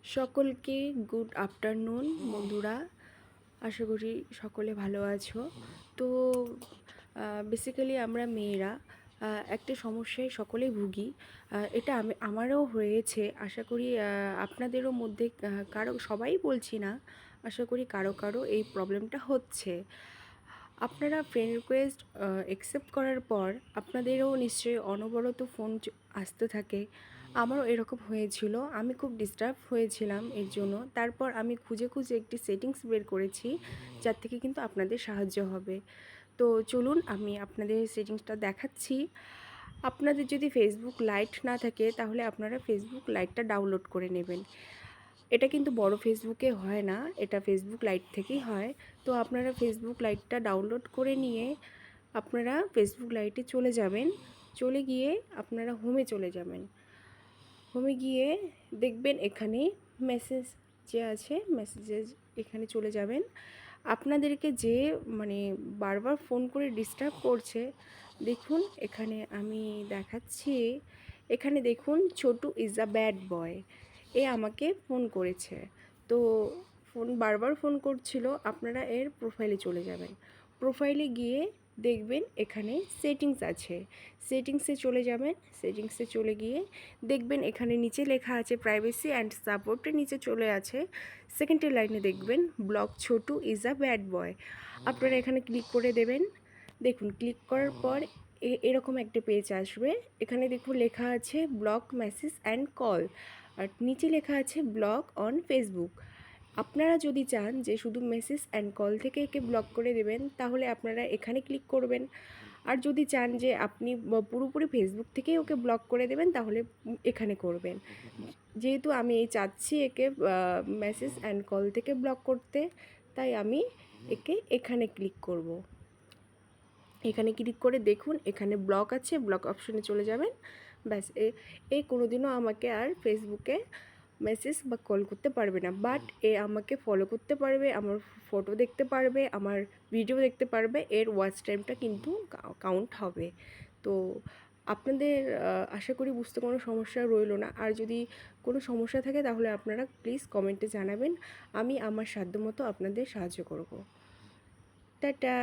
সকলকে good afternoon বন্ধুরা। আশা করি সকলে ভালো আছো। তো বেসিক্যালি আমরা মেয়েরা একটা সমস্যায় সকলেই ভুগি। এটা আমারও হয়েছে। আশা করি আপনাদেরও মধ্যে কারো, সবাই বলছি না, আশা করি কারো কারো এই প্রবলেমটা হচ্ছে। আপনারা ফ্রেন্ড রিকোয়েস্ট অ্যাকসেপ্ট করার পর আপনাদেরও নিশ্চয়ই অনবরত ফোন আসতে থাকে। আমারও এরকম হয়েছিল, আমি খুব ডিস্টার্ব হয়েছিলাম এর জন্য। তারপর আমি খুঁজে খুঁজে একটি সেটিংস বের করেছি, যার থেকে কিন্তু আপনাদের সাহায্য হবে। তো চলুন আমি আপনাদের সেটিংসটা দেখাচ্ছি। আপনাদের যদি ফেসবুক লাইট না থাকে তাহলে আপনারা ফেসবুক লাইটটা ডাউনলোড করে নেবেন। এটা কিন্তু বড় ফেসবুকে হয় না, এটা ফেসবুক লাইট থেকেই হয়। তো আপনারা ফেসবুক লাইটটা ডাউনলোড করে নিয়ে আপনারা ফেসবুক লাইটে চলে যাবেন। চলে গিয়ে আপনারা হোমে চলে যাবেন। হোমে গিয়ে দেখবেন এখানে মেসেজ যে আছে, মেসেজেস এখানে চলে যাবেন। আপনাদেরকে যে মানে বারবার ফোন করে ডিস্টার্ব করছে, দেখুন এখানে আমি দেখাচ্ছি। এখানে দেখুন Chhotu is a bad boy, এ আমাকে ফোন করেছে। তো বারবার ফোন করছিল। আপনারা এর প্রোফাইলে চলে যাবেন। প্রোফাইলে গিয়ে দেখবেন এখানে সেটিংস আছে, সেটিংসে চলে যাবেন। সেটিংসে চলে গিয়ে দেখবেন এখানে নিচে লেখা আছে প্রাইভেসি অ্যান্ড সাপোর্টের নিচে চলে আছে সেকেন্ডের লাইনে দেখবেন block Chhotu is a bad বয়। আপনারা এখানে ক্লিক করে দেবেন। দেখুন ক্লিক করার পর এরকম একটা পেজ আসবে। এখানে দেখুন লেখা আছে ব্লক মেসেজ অ্যান্ড কল, আর নিচে লেখা আছে ব্লক অন ফেসবুক। আপনারা যদি চান যে শুধু মেসেজ অ্যান্ড কল থেকে একে ব্লক করে দেবেন, তাহলে আপনারা এখানে ক্লিক করবেন। আর যদি চান যে আপনি পুরোপুরি ফেসবুক থেকেই ওকে ব্লক করে দেবেন, তাহলে এখানে করবেন। যেহেতু আমি এই চাচ্ছি একে মেসেজ অ্যান্ড কল থেকে ব্লক করতে, তাই আমি একে এখানে ক্লিক করব। এখানে ক্লিক করে দেখুন এখানে ব্লক আছে, ব্লক অপশনে চলে যাবেন। ব্যাস, এ কোনো দিনও আমাকে আর ফেসবুকে মেসেজ বা কল করতে পারবে না। বাট এ আমাকে ফলো করতে পারবে, আমার ফটো দেখতে পারবে, আমার ভিডিও দেখতে পারবে। এর ওয়াচ টাইমটা কিন্তু কাউন্ট হবে। তো আপনাদের আশা করি বুঝতে কোনো সমস্যা রইলো না। আর যদি কোনো সমস্যা থাকে তাহলে আপনারা প্লিজ কমেন্টে জানাবেন, আমি আমার সাধ্যমতো আপনাদের সাহায্য করব। টাটা।